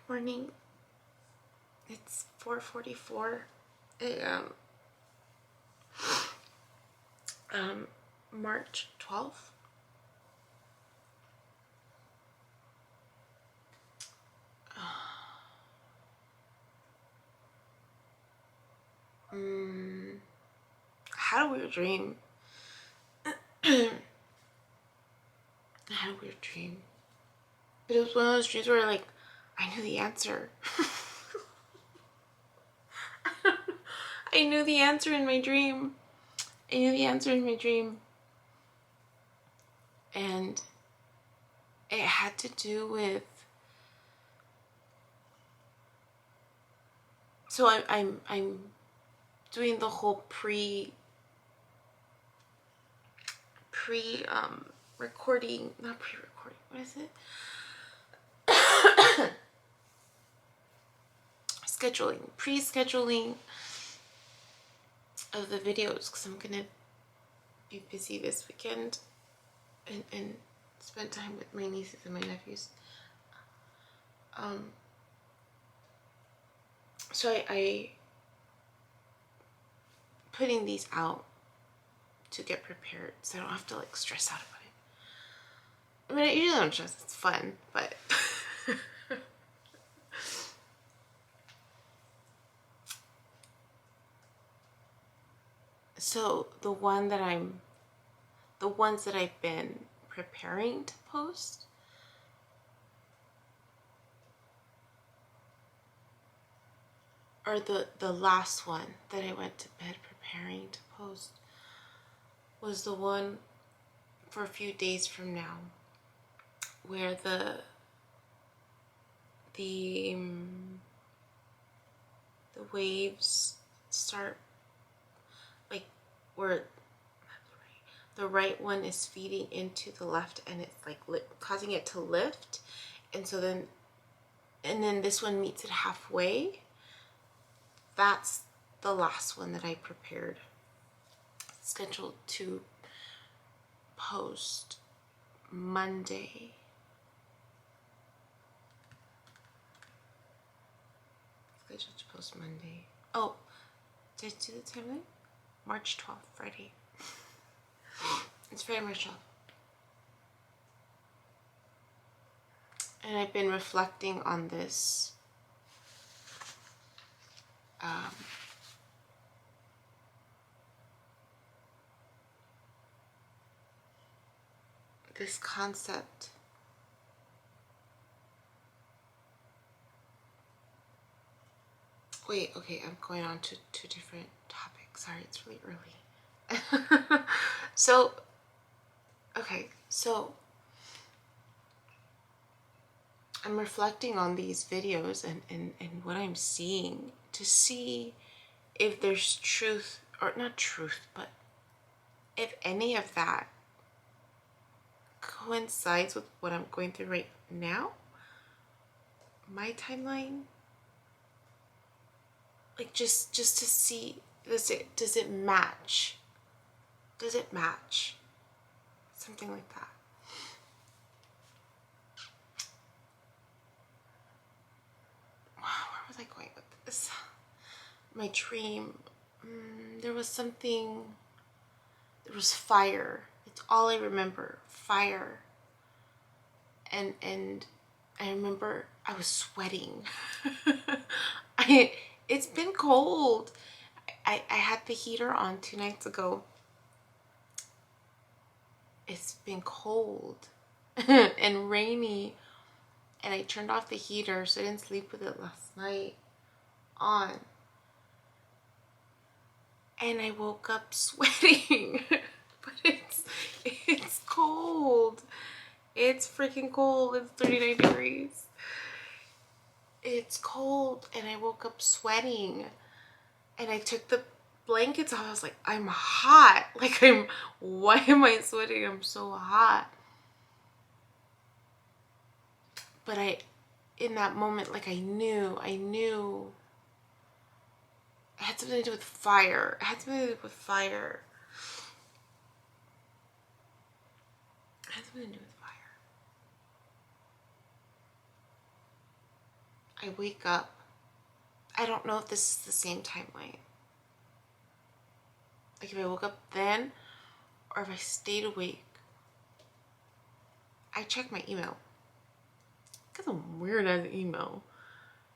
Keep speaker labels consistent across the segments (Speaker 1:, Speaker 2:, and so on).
Speaker 1: Morning. It's 4:44 a.m. March 12th. Had a weird dream. I had a weird dream. But it was one of those dreams where like I knew the answer. I knew the answer in my dream. And it had to do with, so I'm doing the whole recording, not pre-recording, what is it? Pre-scheduling of the videos, because I'm gonna be busy this weekend and spend time with my nieces and my nephews. So I putting these out to get prepared, so I don't have to like stress out about it. I mean, I usually don't stress. It's fun, but so the ones that I've been preparing to post or the last one that I went to bed preparing to post was the one for a few days from now, where the waves start, like, where the right one is feeding into the left and it's like causing it to lift, and so then this one meets it halfway. That's the last one that I prepared, scheduled to post Monday. Scheduled to post Monday. Oh, did I do the timeline? March 12th, Friday. It's Friday, March 12th. And I've been reflecting on this this concept okay, I'm going on to two different topics. Sorry, it's really early. So I'm reflecting on these videos and what I'm seeing to see if there's truth, or not truth, but if any of that coincides with what I'm going through right now, my timeline, like just to see, does it match? Something like that. Where was I going with this? My dream, there was fire. It's all I remember, fire. And I remember I was sweating. It's been cold. I had the heater on 2 nights ago. It's been cold and rainy, and I turned off the heater, so I didn't sleep with it last night on. And I woke up sweating. But it's cold. It's freaking cold. It's 39 degrees. It's cold, and I woke up sweating. And I took the blankets off. I was like, I'm hot. Like, why am I sweating? I'm so hot. But in that moment, like, I knew it had something to do with fire. I wake up. I don't know if this is the same timeline. Like if I woke up then or if I stayed awake. I checked my email. Got some weird ass email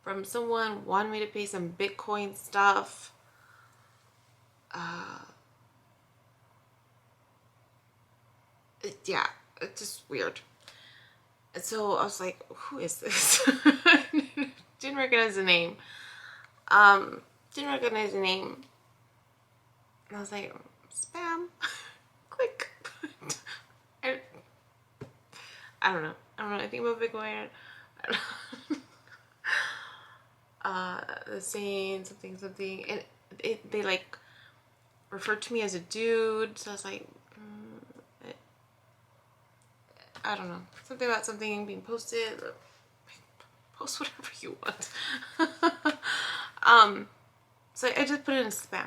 Speaker 1: from someone wanting me to pay some Bitcoin stuff. Yeah, it's just weird. And so I was like, who is this? Didn't recognize the name. Didn't recognize the name. And I was like, spam. Click. I don't know. I don't know anything about Bitcoin. Saying something, and they like referred to me as a dude. So I was like, I don't know, something about something being posted. Post whatever you want. So I just put it in spam.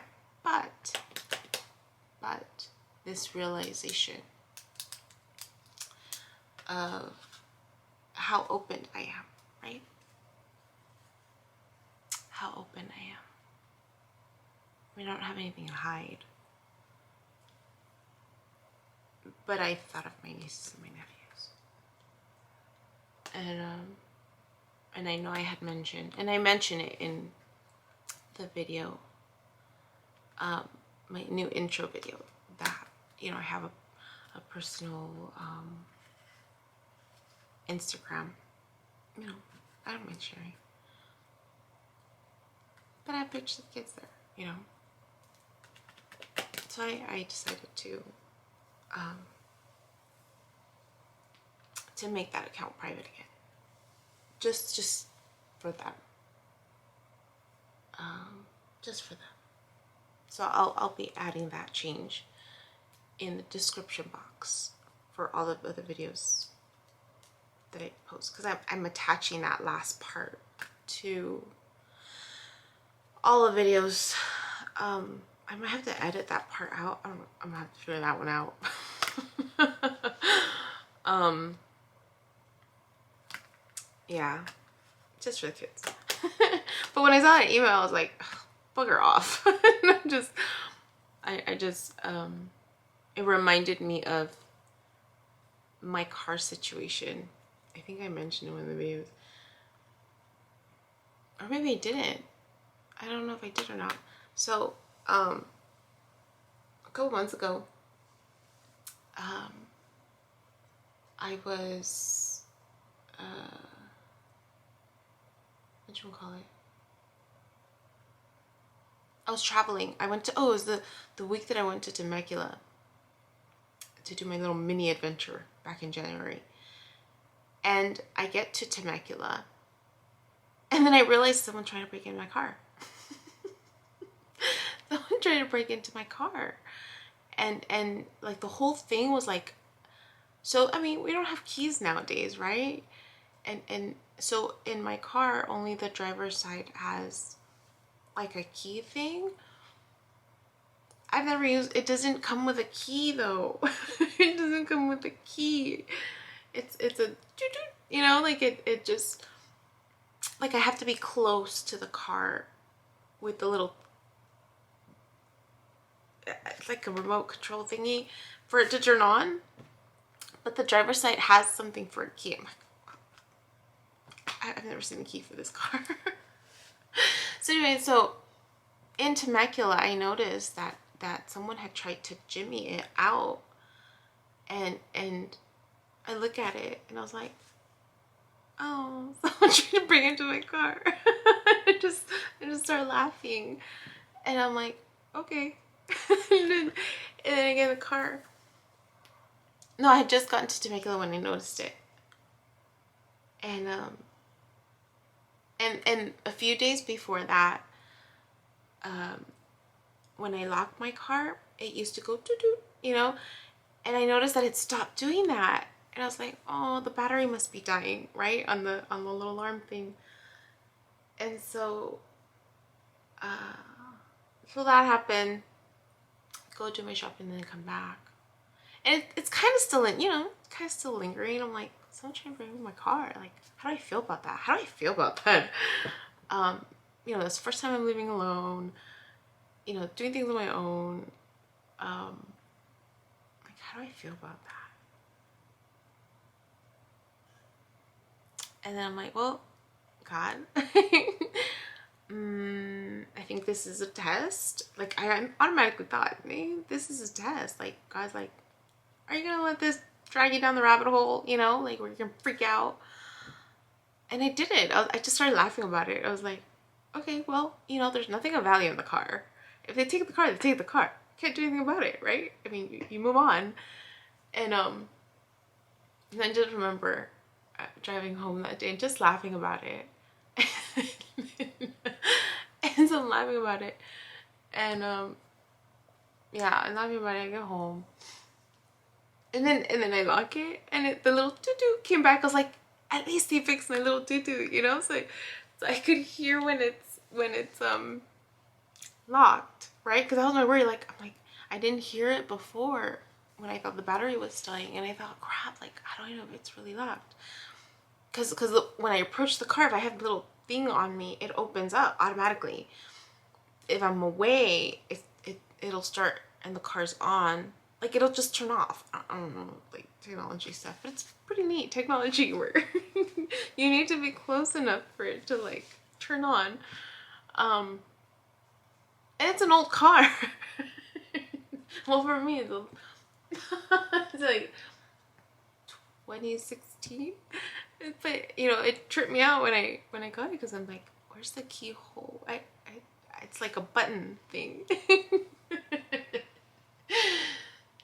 Speaker 1: But this realization of how open I am, right? How open I am. I don't have anything to hide. But I thought of my nieces and my nephews. And I know I had mentioned, and I mentioned it in the video, my new intro video, that, you know, I have a personal Instagram. You know, I don't mind sharing. But I have pictures of kids there, you know. So I decided to make that account private again. Just for them. Just for them. So I'll be adding that change in the description box for all of the other videos that I post, because I'm attaching that last part to all the videos. I might have to edit that part out. I'm gonna have to figure that one out. Yeah, just for the kids. But when I saw that email, I was like, bugger off. I just it reminded me of my car situation. I think I mentioned in one of the videos, or maybe I didn't. I don't know if I did or not. So a couple months ago, I was what you call it? I was traveling. I went to, it was the week that I went to Temecula to do my little mini adventure back in January. And I get to Temecula, and then I realized someone tried to break into my car. Someone tried to break into my car. And like the whole thing was like, so I mean, we don't have keys nowadays, right? And so in my car, only the driver's side has like a key thing. I've never used it. Doesn't come with a key though. It doesn't come with a key. It's a, you know, like it just, like I have to be close to the car with the little, it's like a remote control thingy for it to turn on. But the driver's side has something for a key. I'm like, I've never seen a key for this car. So anyway, so in Temecula, I noticed that someone had tried to jimmy it out, and I look at it and I was like, oh, someone tried to bring it into my car. I just started laughing, and I'm like, okay. and then I get in the car. No, I had just gotten to Temecula when I noticed it, and a few days before that, when I locked my car, it used to go doo-doo, you know, and I noticed that it stopped doing that, and I was like, oh, the battery must be dying, right, on the little alarm thing. And so so that happened. Go do my shopping and then come back, and it's kind of still in, you know, kind of still lingering. I'm like, someone trying to break my car. Like, how do I feel about that? How do I feel about that? You know, it's the first time I'm living alone, you know, doing things on my own. Like, how do I feel about that? And then I'm like, well, God, I think this is a test. Like, I automatically thought, maybe this is a test. Like, God's like, are you gonna let this drag you down the rabbit hole, you know, like where you're gonna freak out? And I did it. I just started laughing about it. I was like, okay, well, you know, there's nothing of value in the car. If they take the car, they take the car. Can't do anything about it, right? I mean, you move on. And I just remember driving home that day and just laughing about it. And so I'm laughing about it. And yeah, I'm laughing about it. I get home. And then I lock it, and the little doo-doo came back. I was like, at least he fixed my little doo-doo, you know? So I could hear when it's locked, right? Because that was my worry. Like, I'm like, I didn't hear it before when I thought the battery was dying, and I thought, crap, like, how do I know if it's really locked? Because when I approach the car, if I have the little thing on me, it opens up automatically. If I'm away, it'll start and the car's on. Like, it'll just turn off. I don't know, like, technology stuff, but it's pretty neat technology where you need to be close enough for it to, like, turn on. And it's an old car. Well, for me, it's like 2016. But, you know, it tripped me out when I got it, because I'm like, where's the keyhole? It's like a button thing.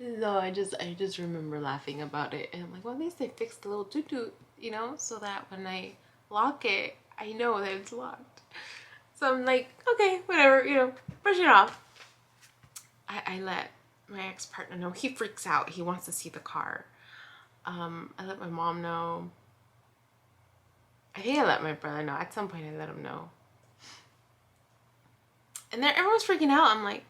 Speaker 1: No, I just remember laughing about it, and I'm like, well, at least they fixed the little doo-doo, you know, so that when I lock it, I know that it's locked. So I'm like, okay, whatever, you know, brush it off. I let my ex-partner know. He freaks out. He wants to see the car. I let my mom know. I think I let my brother know. At some point, I let him know. And then everyone's freaking out. I'm like,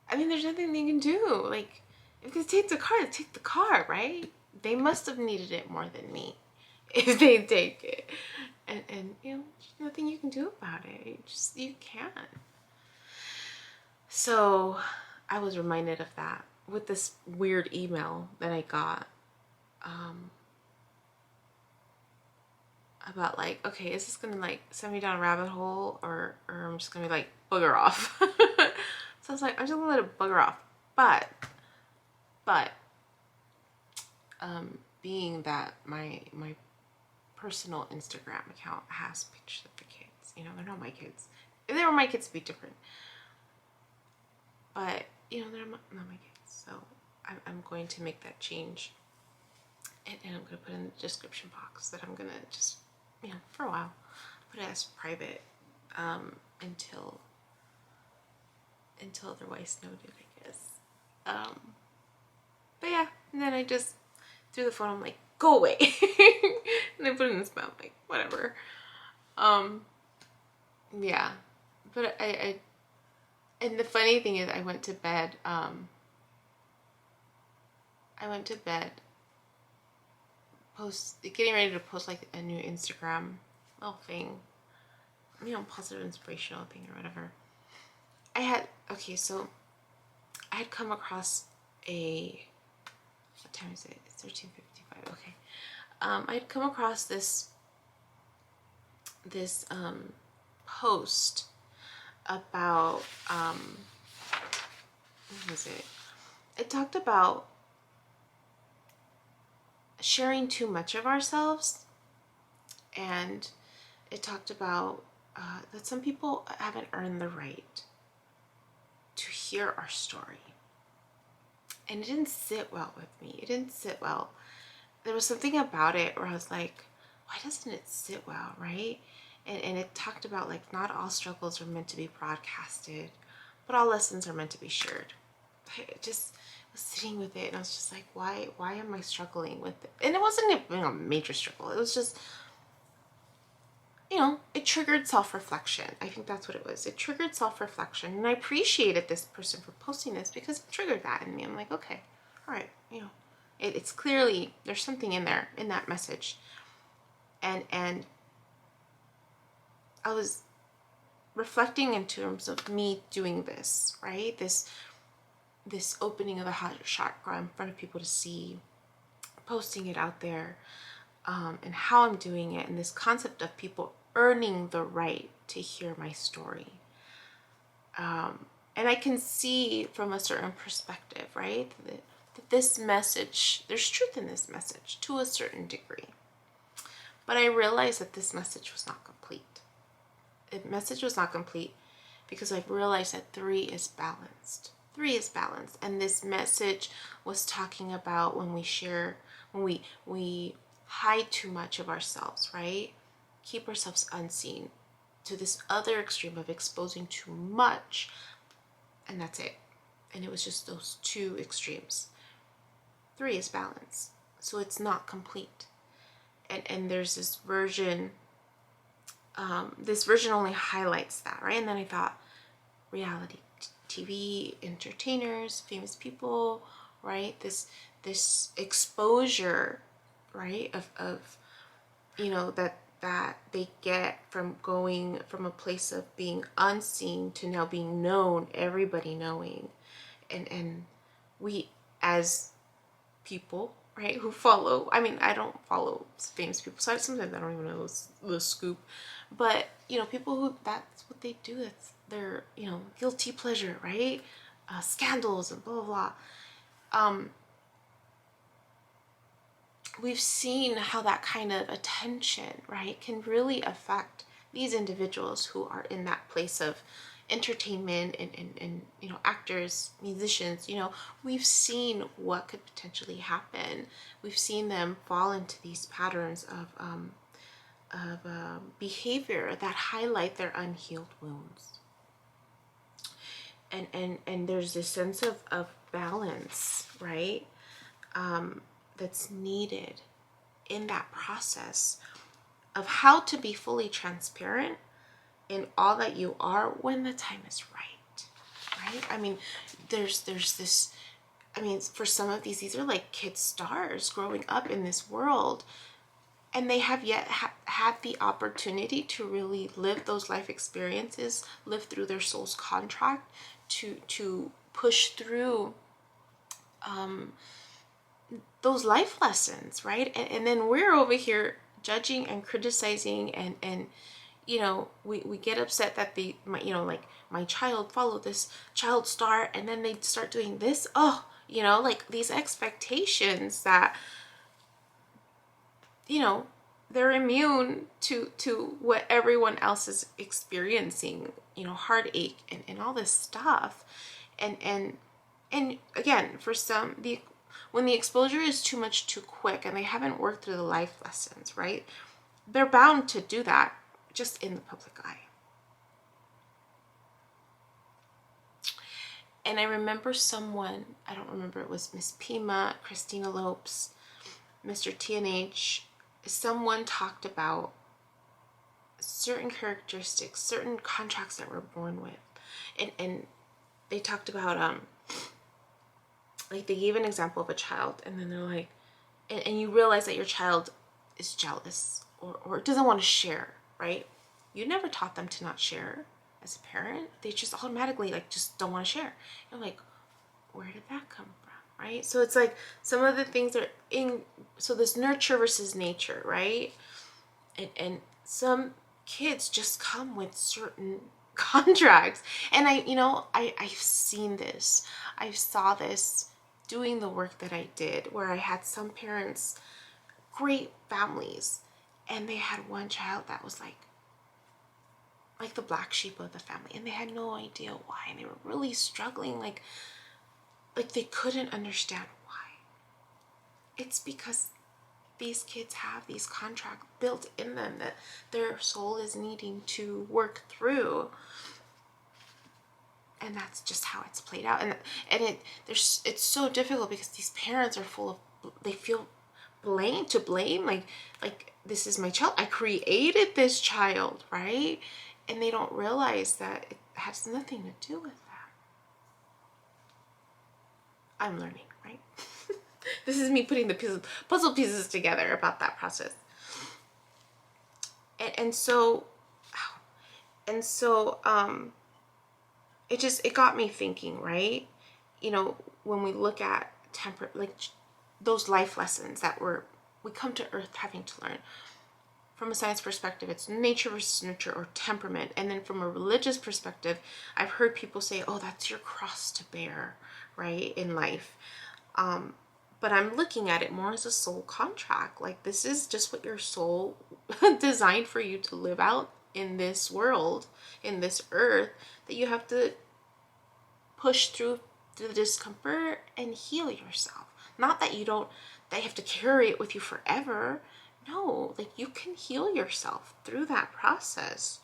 Speaker 1: I mean, there's nothing they can do. Like, if they take the car, they take the car, right? They must have needed it more than me if they take it. And you know, there's nothing you can do about it. You can't. So I was reminded of that with this weird email that I got about, like, okay, is this gonna, like, send me down a rabbit hole, or I'm just gonna be like, bugger off. So I was like, I'm just gonna let it bugger off. But being that my personal Instagram account has pictures of the kids, you know, they're not my kids. If they were my kids, it'd be different. But, you know, they're not my kids. So I'm going to make that change. And I'm going to put in the description box that I'm going to just, you know, for a while, put it as private until otherwise noted, I guess. But yeah, and then I just threw the phone. I'm like, go away. And I put it in the spam, like, whatever. Yeah, but I and the funny thing is, I went to bed getting ready to post, like, a new Instagram little thing, you know, positive inspirational thing or whatever. So I had come across what time is it? It's 13:55. Okay. I had come across this post about what was it? It talked about sharing too much of ourselves, and it talked about that some people haven't earned the right to hear our story. And it didn't sit well with me. It didn't sit well. There was something about it where I was like, why doesn't it sit well, right? And it talked about, like, not all struggles are meant to be broadcasted, but all lessons are meant to be shared. I just was sitting with it, and I was just like, why am I struggling with it? And it wasn't a major struggle. It was just, you know, it triggered self-reflection. I think that's what it was. It triggered self-reflection. And I appreciated this person for posting this because it triggered that in me. I'm like, okay, all right, you know, It's clearly, there's something in there, in that message. And I was reflecting in terms of me doing this, right? This opening of a heart chakra in front of people to see, posting it out there, and how I'm doing it, and this concept of people earning the right to hear my story. And I can see from a certain perspective, right, that this message, there's truth in this message to a certain degree. But I realized that this message was not complete. The message was not complete because I've realized that 3 is balanced. 3 is balanced. And this message was talking about when we share, when we hide too much of ourselves, right? Keep ourselves unseen, to this other extreme of exposing too much. And that's it. And it was just those 2 extremes. 3 is balance. So it's not complete. And there's this version only highlights that, right? And then I thought, reality TV, entertainers, famous people, right? This exposure, right? Of you know, that they get from going from a place of being unseen to now being known, everybody knowing. And we as people, right, who follow, I mean, I don't follow famous people, so sometimes I don't even know the scoop, but, you know, people who, that's what they do, it's their, you know, guilty pleasure, right, scandals and blah, blah, blah. We've seen how that kind of attention, right, can really affect these individuals who are in that place of entertainment and you know, actors, musicians. You know, we've seen what could potentially happen. We've seen them fall into these patterns of behavior that highlight their unhealed wounds. And there's this sense of balance, right, that's needed in that process of how to be fully transparent in all that you are when the time is right? I mean, there's this, I mean, for some of these are like kid stars growing up in this world, and they have yet had the opportunity to really live those life experiences, live through their soul's contract, to push through those life lessons, right? And then we're over here judging and criticizing, and you know, we get upset that you know, like, my child followed this child star, and then they start doing this. Oh, you know, like these expectations that, you know, they're immune to what everyone else is experiencing, you know, heartache and all this stuff. And again, for some, when the exposure is too much too quick and they haven't worked through the life lessons, right, they're bound to do that just in the public eye. And I remember someone, I don't remember, it was Miss Pima, Christina Lopes, Mr. TNH, someone talked about certain characteristics, certain contracts that we're born with. And they talked about, like, they gave an example of a child, and then they're like, and you realize that your child is jealous or doesn't want to share, right? You never taught them to not share as a parent. They just automatically, like, just don't want to share. You're like, where did that come from, right? So it's like some of the things are in, so this nurture versus nature, right? And some kids just come with certain contracts. And I've seen this. I saw this doing the work that I did, where I had some parents, great families, and they had one child that was like the black sheep of the family, and they had no idea why, and they were really struggling, like they couldn't understand why. It's because these kids have these contracts built in them that their soul is needing to work through, and that's just how it's played out. And it's so difficult because these parents are full of, they feel blame, like this is my child, I created this child, right? And they don't realize that it has nothing to do with that. I'm learning, right? This is me putting the puzzle pieces together about that process. And so it got me thinking, right? You know, when we look at like those life lessons that we come to earth having to learn, from a science perspective, it's nature versus nurture, or temperament. And then from a religious perspective, I've heard people say, oh, that's your cross to bear, right, in life. But I'm looking at it more as a soul contract. Like, this is just what your soul designed for you to live out in this world, in this earth, that you have to push through the discomfort and heal yourself. Not that you have to carry it with you forever. No, like, you can heal yourself through that process.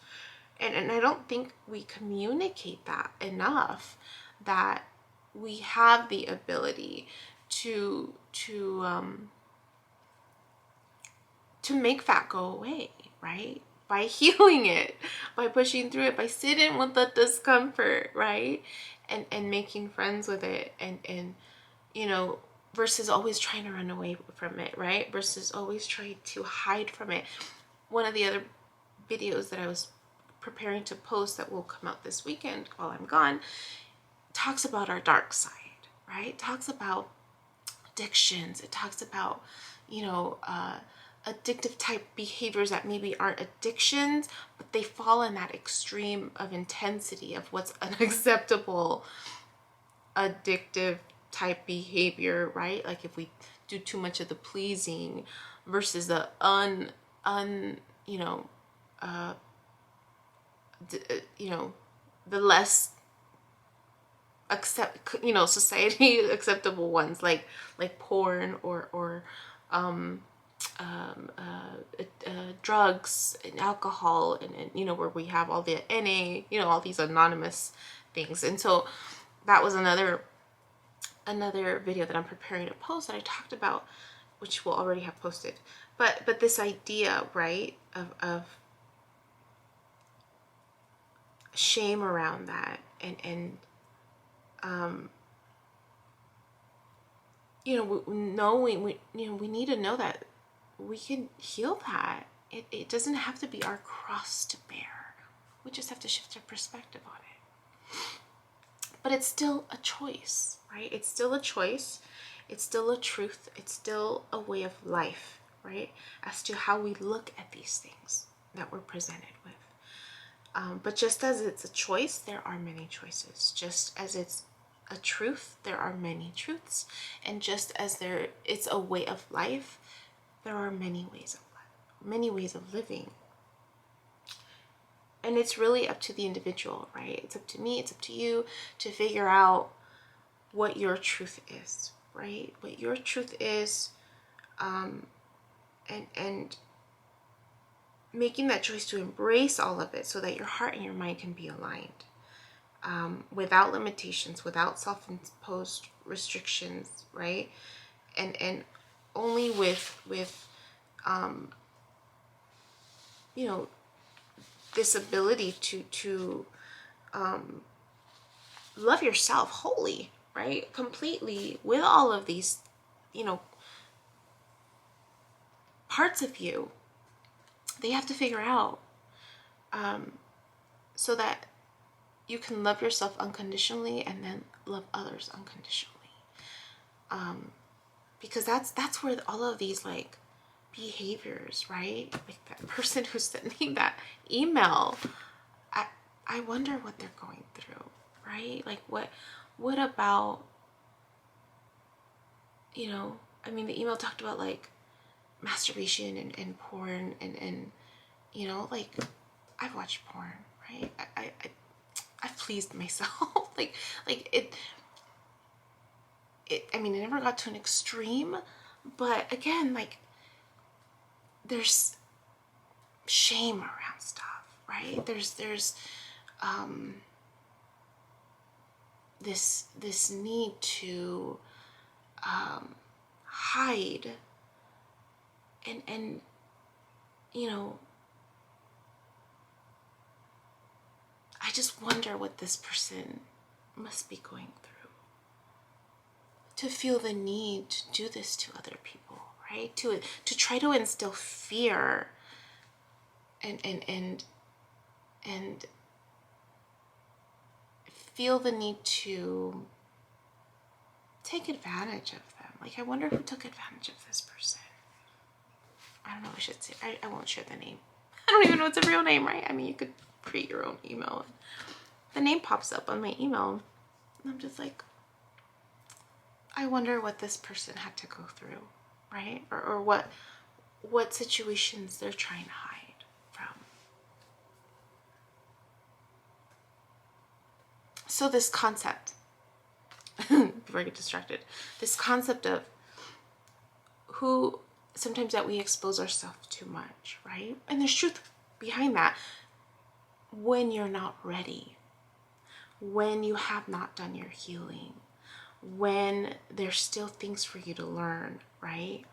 Speaker 1: And I don't think we communicate that enough, that we have the ability to make fat go away, right? By healing it, by pushing through it, by sitting with the discomfort, right? And making friends with it, and you know, versus always trying to run away from it, right? Versus always trying to hide from it. One of the other videos that I was preparing to post that will come out this weekend while I'm gone talks about our dark side, right? It talks about addictions. It talks about, you know, addictive type behaviors that maybe aren't addictions, but they fall in that extreme of intensity of what's unacceptable addictive type behavior, right? Like if we do too much of the pleasing versus the the less society acceptable ones, like porn or drugs and alcohol, and you know, where we have all the NA, you know, all these anonymous things. And so that was another video that I'm preparing to post that I talked about, which will already have posted. But this idea, right, of shame around that, and you know, we need to know that we can heal that. It doesn't have to be our cross to bear. We just have to shift our perspective on it. But it's still a choice, right? It's still a choice. It's still a truth. It's still a way of life, right? As to how we look at these things that we're presented with. But just as it's a choice, there are many choices. Just as it's a truth, there are many truths. And just as it's a way of life, there are many ways of living. And it's really up to the individual, right? It's up to me, it's up to you to figure out what your truth is, right? What your truth is, and making that choice to embrace all of it so that your heart and your mind can be aligned, without limitations, without self-imposed restrictions, right? And only with you know, this ability to love yourself wholly, right? Completely, with all of these, you know, parts of you. They have to figure out, so that you can love yourself unconditionally and then love others unconditionally. Because that's where all of these like behaviors, right? Like that person who sent me that email, I wonder what they're going through, right? Like what about, you know, I mean, the email talked about like masturbation and porn and you know, like, I've watched porn, right? I've pleased myself. like it I mean, it never got to an extreme, but again, like, there's shame around stuff, right? There's this need to hide, and you know, I just wonder what this person must be going through. to feel the need to do this to other people, right? To try to instill fear and feel the need to take advantage of them. Like, I wonder who took advantage of this person. I don't know, I should say, I won't share the name. I don't even know it's a real name, right? I mean, you could create your own email. The name pops up on my email, and I'm just like, I wonder what this person had to go through, right? Or what situations they're trying to hide from. So this concept, before I get distracted, this concept of who sometimes that we expose ourselves too much, right? And there's truth behind that. When you're not ready, when you have not done your healing, when there's still things for you to learn, right?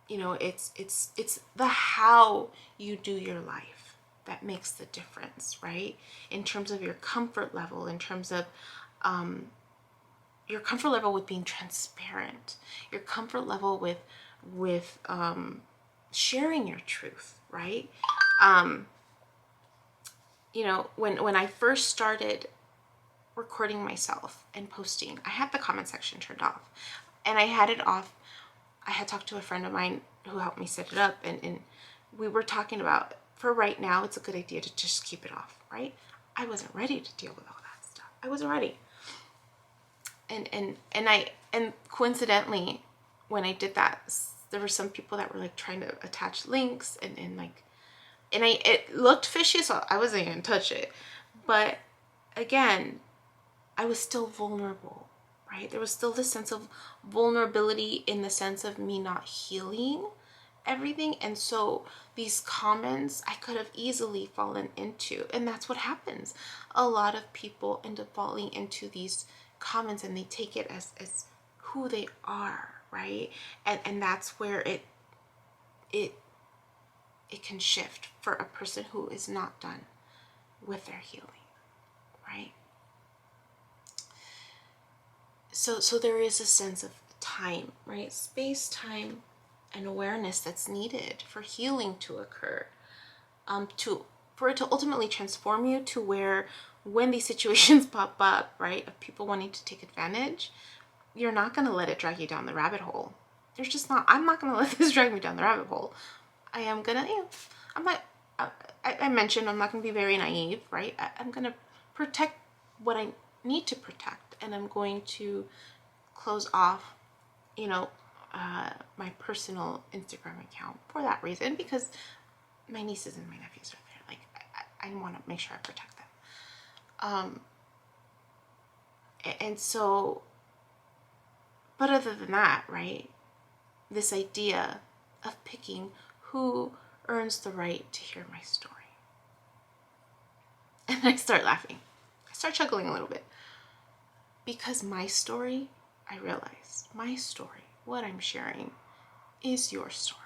Speaker 1: You know, it's the how you do your life that makes the difference, right? In terms of your comfort level, in terms of your comfort level with being transparent, your comfort level with sharing your truth, right? You know, when I first started recording myself and posting, I had the comment section turned off, and I had it off. I had talked to a friend of mine who helped me set it up, and we were talking about, for right now, it's a good idea to just keep it off, right? I wasn't ready to deal with all that stuff. I wasn't ready. And coincidentally, when I did that, there were some people that were like trying to attach links and it looked fishy, so I wasn't gonna touch it. But again, I was still vulnerable, right? There was still this sense of vulnerability in the sense of me not healing everything. And so these comments I could have easily fallen into, and that's what happens. A lot of people end up falling into these comments, and they take it as who they are, right? And that's where it can shift for a person who is not done with their healing, right? So there is a sense of time, right? Space, time, and awareness that's needed for healing to occur, for it to ultimately transform you to where when these situations pop up, right, of people wanting to take advantage, you're not going to let it drag you down the rabbit hole. There's just not, I'm not going to let this drag me down the rabbit hole. I am going to, I'm not, I mentioned I'm not going to be very naive, right? I'm going to protect what I need to protect, and I'm going to close off, my personal Instagram account for that reason, because my nieces and my nephews are there. Like, I want to make sure I protect them. And so, but other than that, right, this idea of picking who earns the right to hear my story. And I start laughing. I start chuckling a little bit. Because my story, I realize, my story, what I'm sharing, is your story.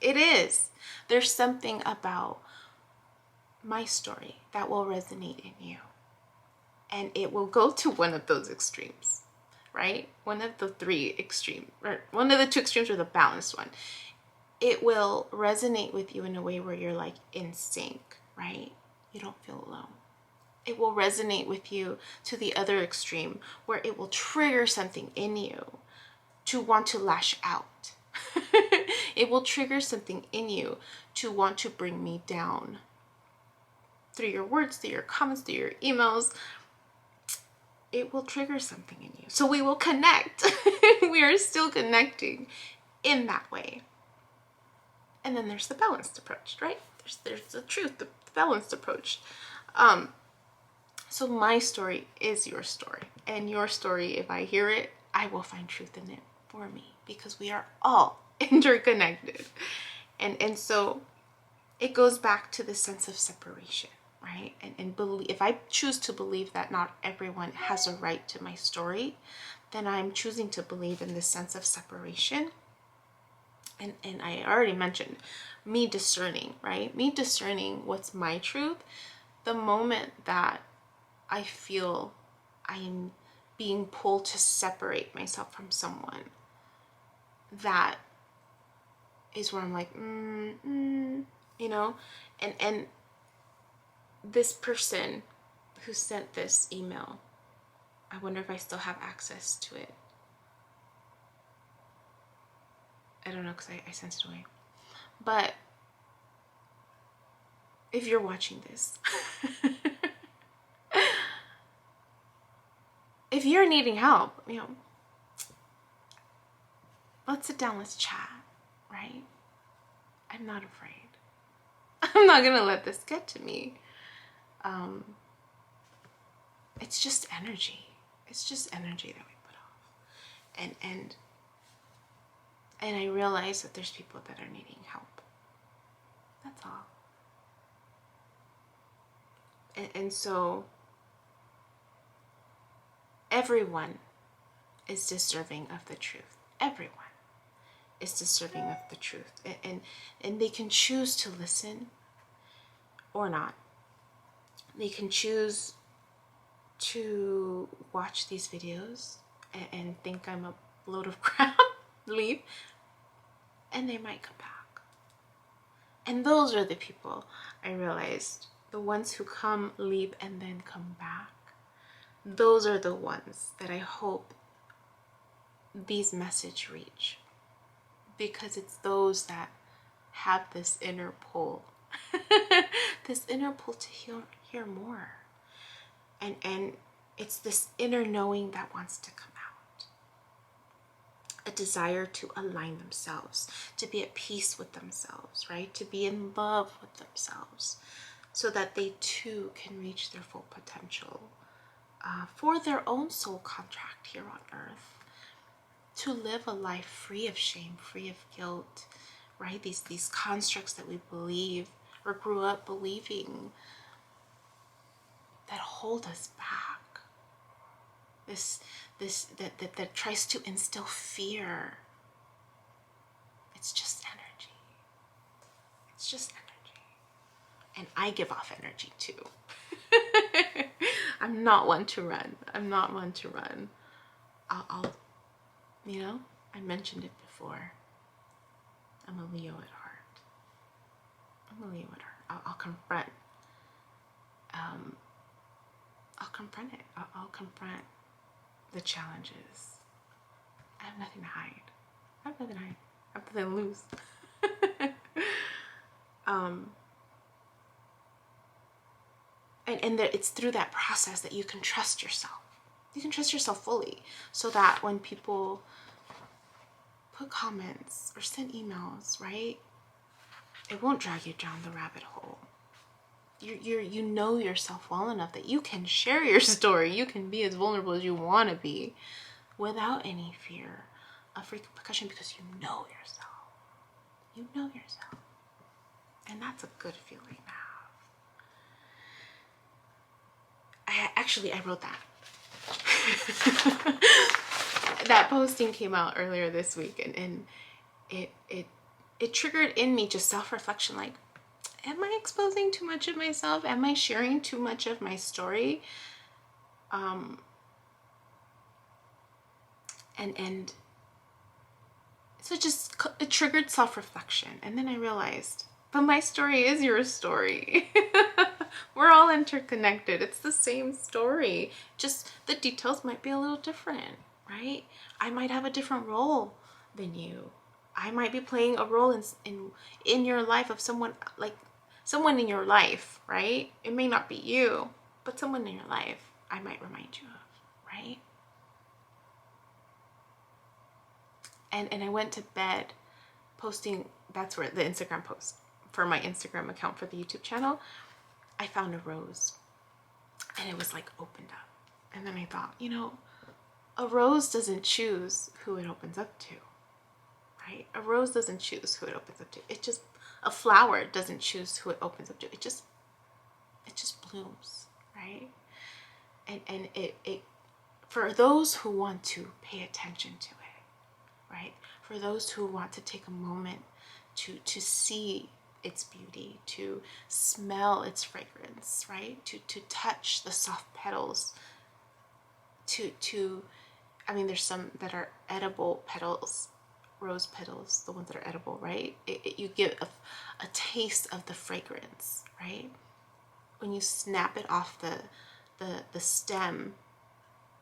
Speaker 1: It is. There's something about my story that will resonate in you. And it will go to one of those extremes, right? One of the three extremes, or one of the two extremes, or the balanced one. It will resonate with you in a way where you're like in sync, right? You don't feel alone. It will resonate with you to the other extreme, where it will trigger something in you to want to lash out. It will trigger something in you to want to bring me down through your words, through your comments, through your emails. It will trigger something in you. So we will connect. We are still connecting in that way. And then there's the balanced approach, right? There's the truth, the balanced approach. So my story is your story. And your story, if I hear it, I will find truth in it for me, because we are all interconnected. And so it goes back to the sense of separation, right? And believe, if I choose to believe that not everyone has a right to my story, then I'm choosing to believe in this sense of separation. And I already mentioned me discerning, right? Me discerning what's my truth. The moment that I feel I'm being pulled to separate myself from someone, that is where I'm like, you know, and this person who sent this email, I wonder if I still have access to it. I don't know, because I sent it away. But if you're watching this, if you're needing help, you know, let's sit down, let's chat, right? I'm not afraid. I'm not gonna let this get to me. It's just energy. It's just energy that we put off. And I realize that there's people that are needing help. That's all. And so everyone is deserving of the truth. Everyone is deserving of the truth. And they can choose to listen or not. They can choose to watch these videos and think I'm a load of crap, leave, and they might come back. And those are the people, I realized, the ones who come, leave, and then come back. Those are the ones that I hope these messages reach, because it's those that have this inner pull, this inner pull to hear more. And it's this inner knowing that wants to come out. A desire to align themselves, to be at peace with themselves, right? To be in love with themselves, so that they too can reach their full potential for their own soul contract here on earth. To live a life free of shame, free of guilt, right? These constructs that we believe or grew up believing that hold us back. That tries to instill fear. It's just energy. It's just energy. And I give off energy too. I'm not one to run. I'm not one to run. I'll you know, I mentioned it before. I'm a Leo at heart. I'm a Leo at heart. I'll confront. I'll confront it. I'll confront the challenges. I have nothing to hide. I have nothing to hide. I have nothing to lose. And that it's through that process that you can trust yourself. You can trust yourself fully, so that when people put comments or send emails, right, it won't drag you down the rabbit hole. You know yourself well enough that you can share your story. You can be as vulnerable as you want to be without any fear of repercussion, because you know yourself. You know yourself. And that's a good feeling to have. I wrote that. That posting came out earlier this week, and it triggered in me just self-reflection, like, am I exposing too much of myself? Am I sharing too much of my story? And so it triggered self-reflection. And then I realized, but my story is your story. We're all interconnected. It's the same story. Just the details might be a little different, right? I might have a different role than you. I might be playing a role in your life of someone in your life, right? It may not be you, but someone in your life I might remind you of, right? And I went to bed posting, that's where the Instagram post for my Instagram account for the YouTube channel, I found a rose, and it was like opened up. And then I thought, a rose doesn't choose who it opens up to, right? A rose doesn't choose who it opens up to. A flower doesn't choose who it opens up to. It just blooms, right? And it for those who want to pay attention to it, right? For those who want to take a moment to see its beauty, to smell its fragrance, right? To touch the soft petals, I mean, there's some that are edible petals, rose petals, the ones that are edible, right? You get a taste of the fragrance, right? When you snap it off the stem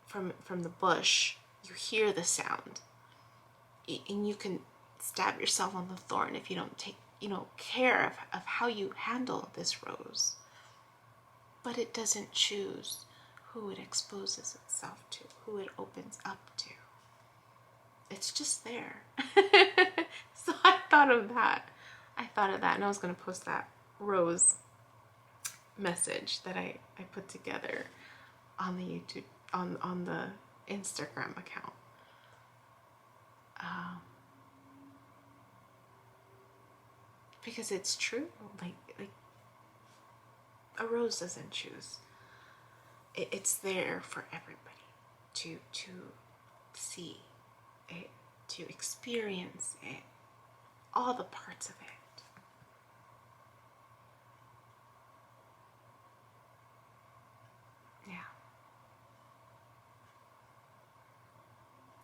Speaker 1: from the bush, you hear the sound, and you can stab yourself on the thorn if you don't take care of how you handle this rose. But it doesn't choose who it exposes itself to, who it opens up to. It's just there. So I thought of that, and I was going to post that rose message that I put together on the YouTube, on the Instagram account. Because it's true. Like a rose doesn't choose. It's there for everybody to see it, to experience it, all the parts of it. Yeah.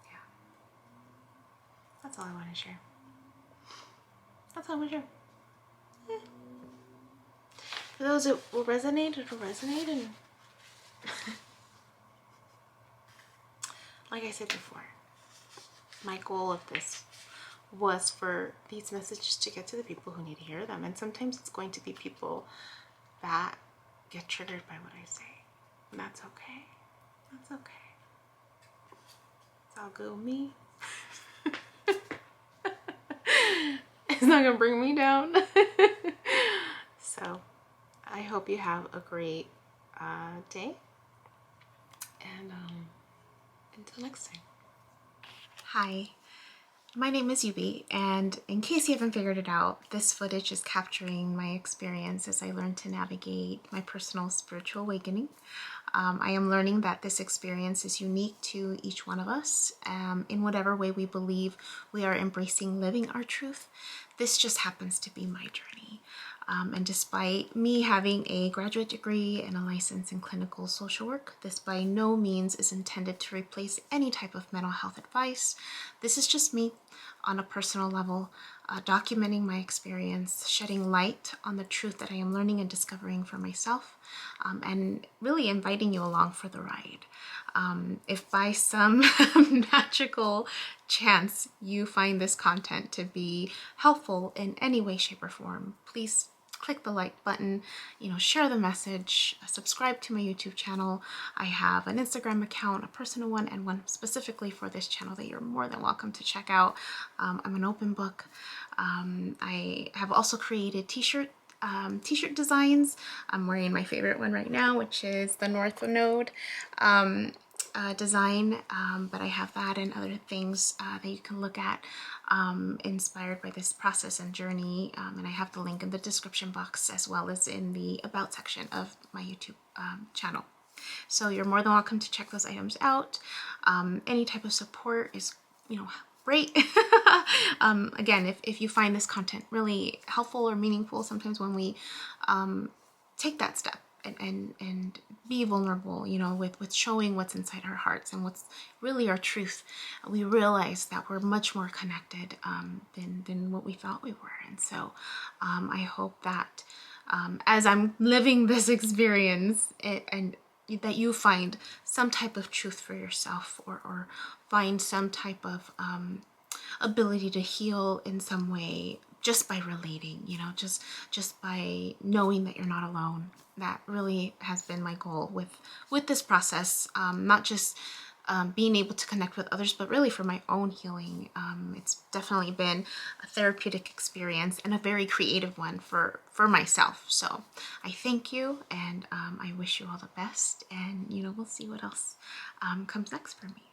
Speaker 1: Yeah. That's all I want to share. That's all I want to share. Yeah. For those that will resonate, it'll resonate. And like I said before, my goal of this was for these messages to get to the people who need to hear them. And sometimes it's going to be people that get triggered by what I say. And that's okay. That's okay. It's all good with me. It's not gonna bring me down. So I hope you have a great day. And until next time. Hi. My name is Yubi, and in case you haven't figured it out, this footage is capturing my experience as I learn to navigate my personal spiritual awakening. I am learning that this experience is unique to each one of us, in whatever way we believe we are embracing living our truth. This just happens to be my journey. And despite me having a graduate degree and a license in clinical social work, this by no means is intended to replace any type of mental health advice. This is just me on a personal level, documenting my experience, shedding light on the truth that I am learning and discovering for myself, and really inviting you along for the ride. If by some magical chance you find this content to be helpful in any way, shape, or form, please click the like button, share the message, subscribe to my YouTube channel. I have an Instagram account, a personal one, and one specifically for this channel that you're more than welcome to check out. I'm an open book. I have also created t-shirt designs. I'm wearing my favorite one right now, which is the North Node design, but I have that and other things that you can look at inspired by this process and journey, and I have the link in the description box as well as in the about section of my YouTube channel. So you're more than welcome to check those items out. Any type of support is great. Again, if you find this content really helpful or meaningful, sometimes when we take that step and be vulnerable, with showing what's inside our hearts and what's really our truth, we realize that we're much more connected than what we thought we were. And so I hope that as I'm living this experience, and that you find some type of truth for yourself, or find some type of ability to heal in some way just by relating, just by knowing that you're not alone. That really has been my goal with this process, not just being able to connect with others, but really for my own healing. It's definitely been a therapeutic experience and a very creative one for myself. So I thank you, and I wish you all the best, and we'll see what else comes next for me.